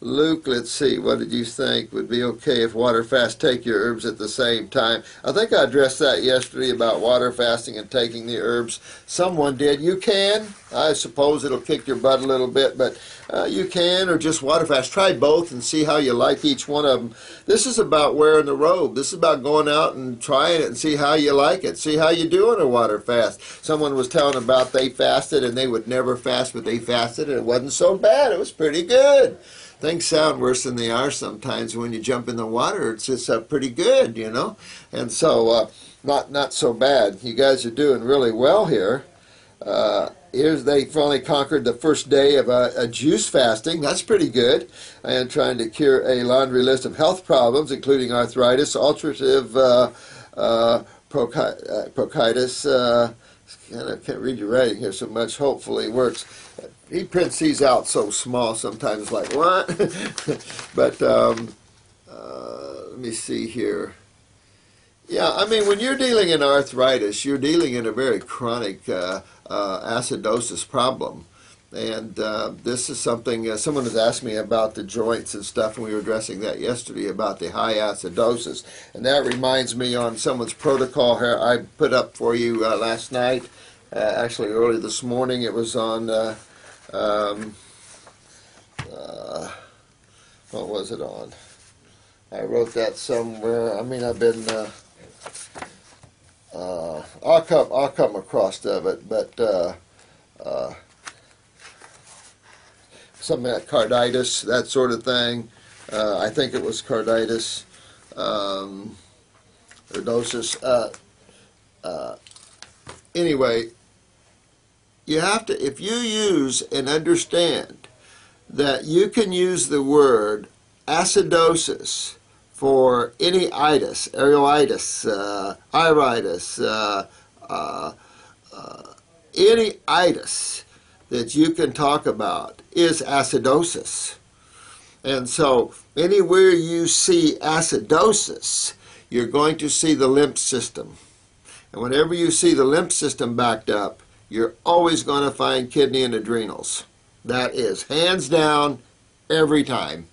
Luke, let's see, what did you think would be okay if water fast take your herbs at the same time? I think I addressed that yesterday about water fasting and taking the herbs. Someone did. You can. I suppose it'll kick your butt a little bit, but you can, or just water fast. Try both and see how you like each one of them. This is about wearing the robe. This is about going out and trying it and see how you like it. See how you do in a water fast. Someone was telling about they fasted and they would never fast, but they fasted and it wasn't so bad. It was pretty good. Things sound worse than they are sometimes. When you jump in the water, it's just pretty good, you know. And so, not so bad. You guys are doing really well here. They finally conquered the first day of a juice fasting. That's pretty good. And trying to cure a laundry list of health problems, including arthritis, ulcerative bronchitis. I can't read your writing here so much. Hopefully it works. He prints these out so small sometimes, like, what? But let me see here. Yeah, I mean, when you're dealing in arthritis, you're dealing in a very chronic acidosis problem. And this is something, someone has asked me about the joints and stuff, and we were addressing that yesterday about the high acidosis. And that reminds me on someone's protocol here I put up for you last night, actually early this morning. It was on, what was it on? I wrote that somewhere. I mean, I've been, I'll come across of it, but something like carditis, that sort of thing. I think it was carditis, ordosis. Anyway, you have to, if you use and understand that you can use the word acidosis for any itis, areoitis, iritis, any itis that you can talk about is acidosis. And so anywhere you see acidosis, you're going to see the lymph system. And whenever you see the lymph system backed up, you're always going to find kidney and adrenals. That is hands down every time.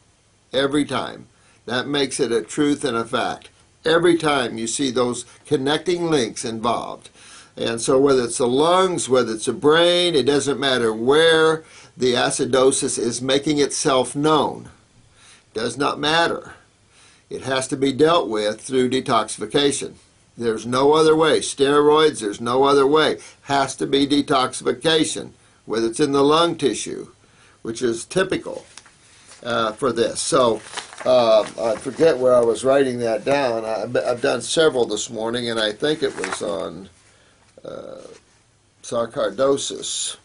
Every time. That makes it a truth and a fact. Every time you see those connecting links involved. And so whether it's the lungs, whether it's the brain, it doesn't matter where the acidosis is making itself known. Does not matter. It has to be dealt with through detoxification. There's no other way. Steroids, there's no other way. Has to be detoxification, whether it's in the lung tissue, which is typical for this. So I forget where I was writing that down. I've done several this morning, and I think it was on sarcoidosis.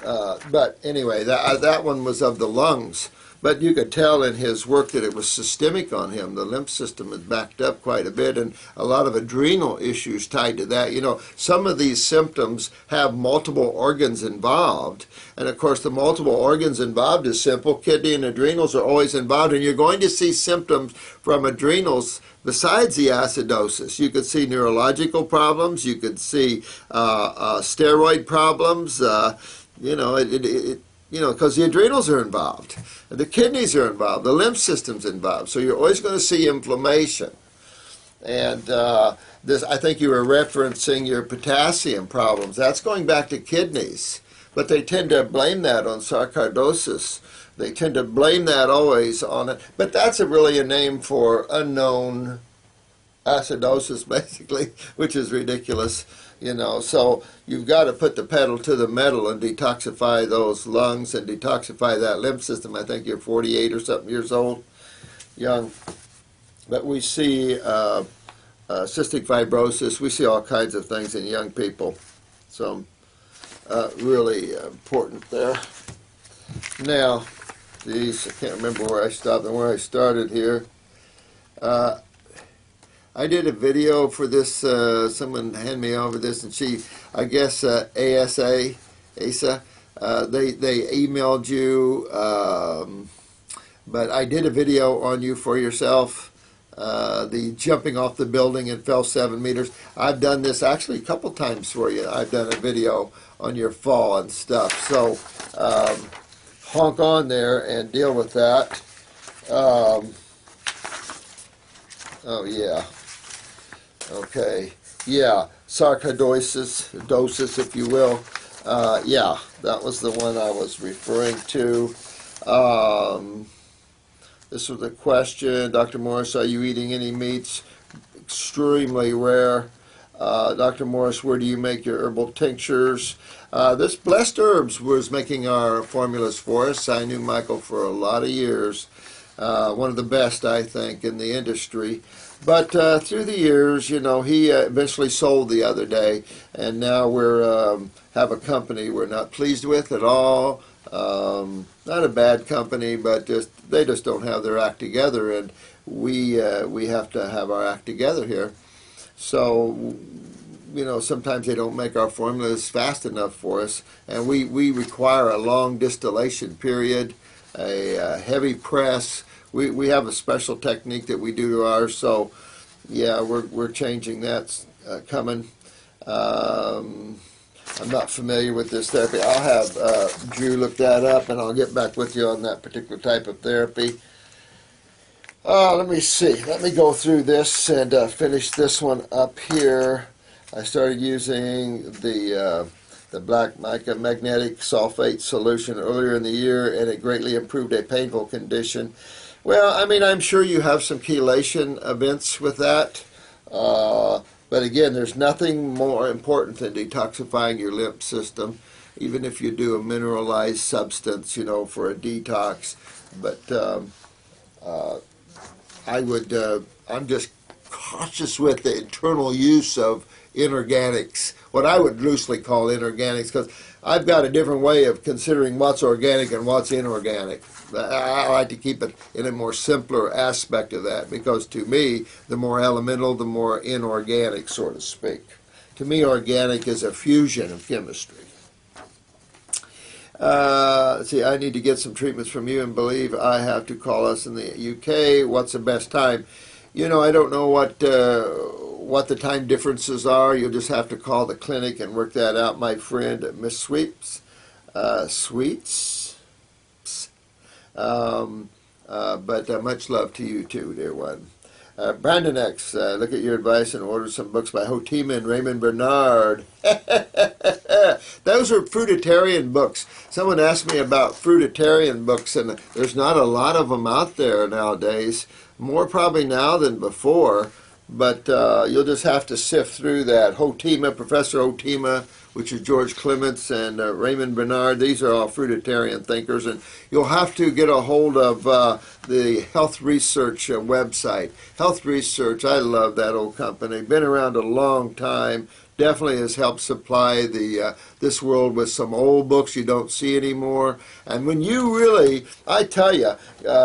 But anyway, that one was of the lungs. But you could tell in his work that it was systemic on him. The lymph system is backed up quite a bit, and a lot of adrenal issues tied to that. You know, some of these symptoms have multiple organs involved. And of course, the multiple organs involved is simple. Kidney and adrenals are always involved, and you're going to see symptoms from adrenals besides the acidosis. You could see neurological problems. You could see steroid problems. You know, because the adrenals are involved, the kidneys are involved, the lymph system's involved. So you're always going to see inflammation. And this, I think you were referencing your potassium problems. That's going back to kidneys. But they tend to blame that on sarcoidosis. They tend to blame that always on it. But that's really a name for unknown acidosis, basically, which is ridiculous. You know, so you've got to put the pedal to the metal and detoxify those lungs and detoxify that lymph system. I think you're 48 or something years old, young. But we see cystic fibrosis. We see all kinds of things in young people. So really important there. Now, geez, I can't remember where I stopped and where I started here. I did a video for this, someone handed me over this, and she, I guess ASA, they emailed you, but I did a video on you for yourself, the jumping off the building and fell 7 meters. I've done this actually a couple times for you. I've done a video on your fall and stuff. So honk on there and deal with that. Oh yeah. Okay. Yeah. Sarcoidosis, dosis, if you will. Yeah, that was the one I was referring to. This was a question. Dr. Morse, are you eating any meats? Extremely rare. Dr. Morse, where do you make your herbal tinctures? This Blessed Herbs was making our formulas for us. I knew Michael for a lot of years. One of the best, I think, in the industry. But through the years, you know, he eventually sold the other day, and now we're have a company we're not pleased with at all. Not a bad company, but they just don't have their act together, and we have to have our act together here. So, you know, sometimes they don't make our formulas fast enough for us, and we require a long distillation period, a heavy press. We have a special technique that we do to ours, so yeah, we're changing that coming. I'm not familiar with this therapy. I'll have Drew look that up, and I'll get back with you on that particular type of therapy. Let me see. Let me go through this and finish this one up here. I started using the black mica magnetic sulfate solution earlier in the year, and it greatly improved a painful condition. Well, I mean, I'm sure you have some chelation events with that. But again, there's nothing more important than detoxifying your lymph system, even if you do a mineralized substance, you know, for a detox. But I'm just cautious with the internal use of inorganics, what I would loosely call inorganics, because I've got a different way of considering what's organic and what's inorganic. I like to keep it in a more simpler aspect of that, because to me, the more elemental, the more inorganic, so to speak. To me, organic is a fusion of chemistry. Let's see, I need to get some treatments from you and believe I have to call us in the UK. What's the best time? You know, I don't know what the time differences are. You'll just have to call the clinic and work that out, my friend, Miss Sweets. But much love to you too, dear one. Brandon X, look at your advice and order some books by Hotima and Raymond Bernard. Those are fruitarian books. Someone asked me about fruitarian books, and there's not a lot of them out there nowadays. More probably now than before, but you'll just have to sift through that. Hotima, Professor Hotima, which is George Clements, and Raymond Bernard. These are all fruitarian thinkers, and you'll have to get a hold of the Health Research website. Health Research, I love that old company. Been around a long time. Definitely has helped supply this world with some old books you don't see anymore. And when you really, I tell you,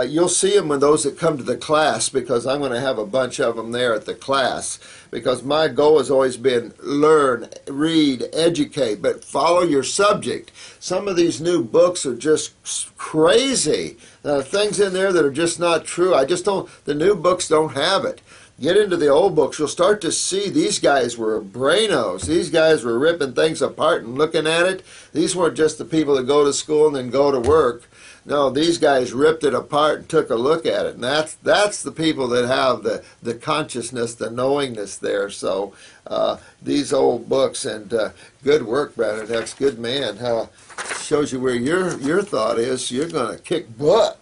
you'll see them when those that come to the class, because I'm going to have a bunch of them there at the class. Because my goal has always been learn, read, educate, but follow your subject. Some of these new books are just crazy. There are things in there that are just not true. The new books don't have it. Get into the old books, you'll start to see these guys were brainos. These guys were ripping things apart and looking at it. These weren't just the people that go to school and then go to work. No, these guys ripped it apart and took a look at it. And that's the people that have the consciousness, the knowingness there. So these old books, and good work, Brandon X, good man. Shows you where your thought is. You're going to kick butt.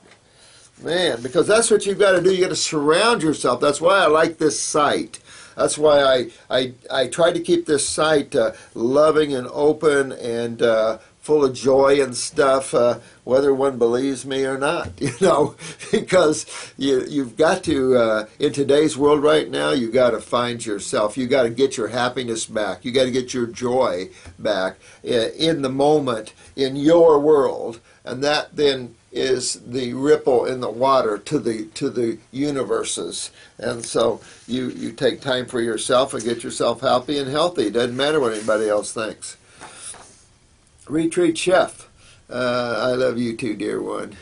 Man, because that's what you've got to do. You've got to surround yourself. That's why I like this site. That's why I try to keep this site loving and open and full of joy and stuff, whether one believes me or not, you know, because you've got to, in today's world right now, you've got to find yourself. You've got to get your happiness back. You've got to get your joy back in the moment, in your world, and that then is the ripple in the water to the universes. And so you take time for yourself and get yourself happy and healthy. It doesn't matter what anybody else thinks. Retreat Chef, I love you too, dear one.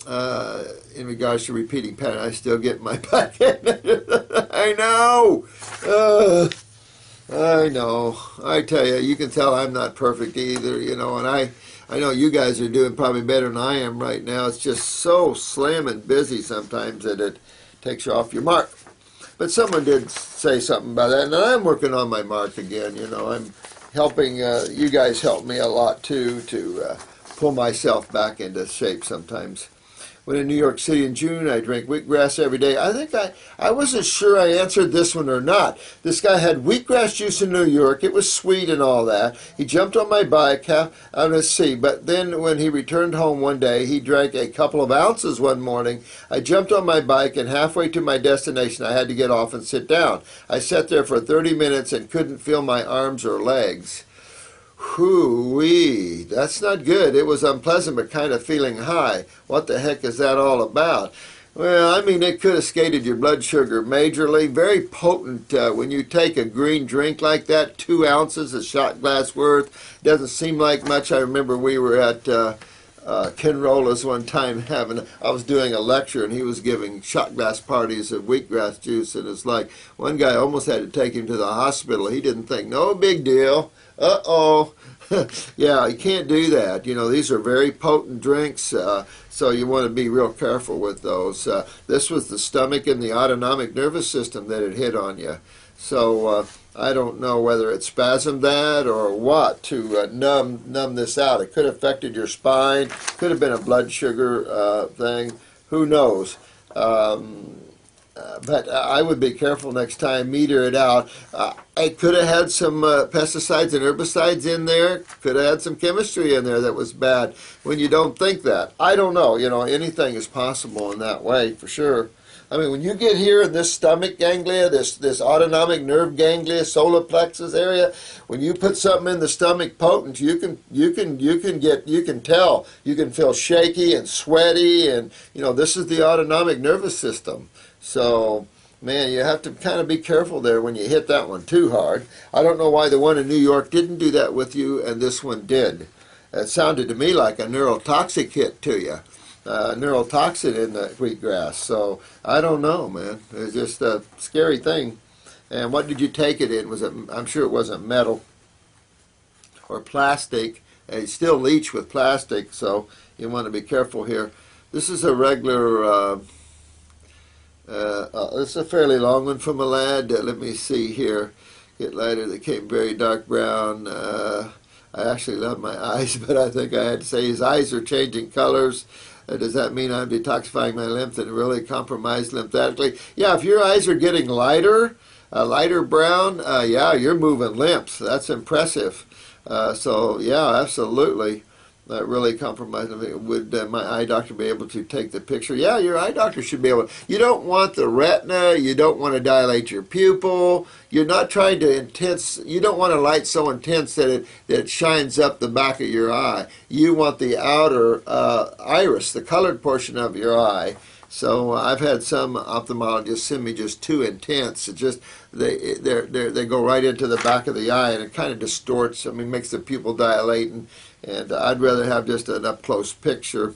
In regards to repeating pattern, I still get my pattern. I know. I know. I tell you, you can tell I'm not perfect either, and I know you guys are doing probably better than I am right now. It's just so slamming busy sometimes that it takes you off your mark. But someone did say something about that, and I'm working on my mark again. I'm helping, you guys help me a lot too to pull myself back into shape sometimes. When in New York City in June, I drank wheatgrass every day. I think I wasn't sure I answered this one or not. This guy had wheatgrass juice in New York. It was sweet and all that. He jumped on my bike, let's see, but then when he returned home one day, he drank a couple of ounces one morning. I jumped on my bike, and halfway to my destination, I had to get off and sit down. I sat there for 30 minutes and couldn't feel my arms or legs. Whoo-wee, that's not good. It was unpleasant but kind of feeling high. What the heck is that all about? Well, I mean, it could have skated your blood sugar majorly. Very potent when you take a green drink like that, 2 ounces, a shot glass worth. Doesn't seem like much. I remember we were at Ken Rola's one time I was doing a lecture, and he was giving shot glass parties of wheatgrass juice, and it's like one guy almost had to take him to the hospital. He didn't think, no big deal. Uh-oh. Yeah, you can't do that. These are very potent drinks, so you want to be real careful with those. This was the stomach and the autonomic nervous system that it hit on you. So I don't know whether it spasmed that or what to numb this out. It could have affected your spine. Could have been a blood sugar thing. Who knows? But I would be careful next time, meter it out. I could have had some pesticides and herbicides in there. Could have had some chemistry in there that was bad when you don't think that. I don't know. Anything is possible in that way, for sure. I mean, when you get here in this stomach ganglia, this autonomic nerve ganglia, solar plexus area, when you put something in the stomach potent, you can tell. You can feel shaky and sweaty, and this is the autonomic nervous system. So, man, you have to kind of be careful there when you hit that one too hard. I don't know why the one in New York didn't do that with you and this one did. It sounded to me like a neurotoxic hit to you. Neurotoxin in the wheatgrass. So, I don't know, man. It's just a scary thing. And what did you take it in? I'm sure it wasn't metal or plastic. They still leach with plastic, so you want to be careful here. This is a regular... this is a fairly long one from a lad. Let me see here. Get lighter. They came very dark brown. I actually love my eyes, but I think I had to say his eyes are changing colors. Does that mean I'm detoxifying my lymph and really compromised lymphatically? Yeah, if your eyes are getting lighter, lighter brown, yeah, you're moving lymphs. That's impressive. So, yeah, absolutely. That really compromised me. Would my eye doctor be able to take the picture? Yeah, your eye doctor should be able to. You don't want the retina. You don't want to dilate your pupil. You're not trying to you don't want a light so intense that it shines up the back of your eye. You want the outer iris, the colored portion of your eye. So I've had some ophthalmologists send me just too intense. It just they go right into the back of the eye, and it kind of distorts. I mean, makes the pupil dilate, and I'd rather have just an up close picture.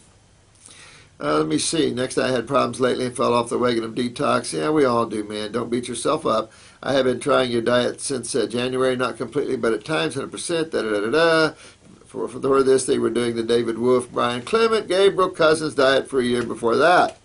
Let me see. Next, I had problems lately and fell off the wagon of detox. Yeah, we all do, man. Don't beat yourself up. I have been trying your diet since January, not completely, but at times 100%. Da da da da. For this, they were doing the David Wolf, Brian Clement, Gabriel Cousins diet for a year before that.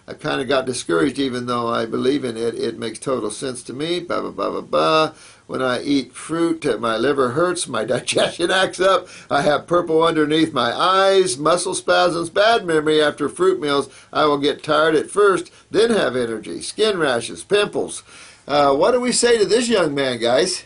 I kind of got discouraged, even though I believe in it. It makes total sense to me. Blah, blah, blah, blah, blah. When I eat fruit, my liver hurts, my digestion acts up. I have purple underneath my eyes, muscle spasms, bad memory after fruit meals. I will get tired at first, then have energy, skin rashes, pimples. What do we say to this young man, guys?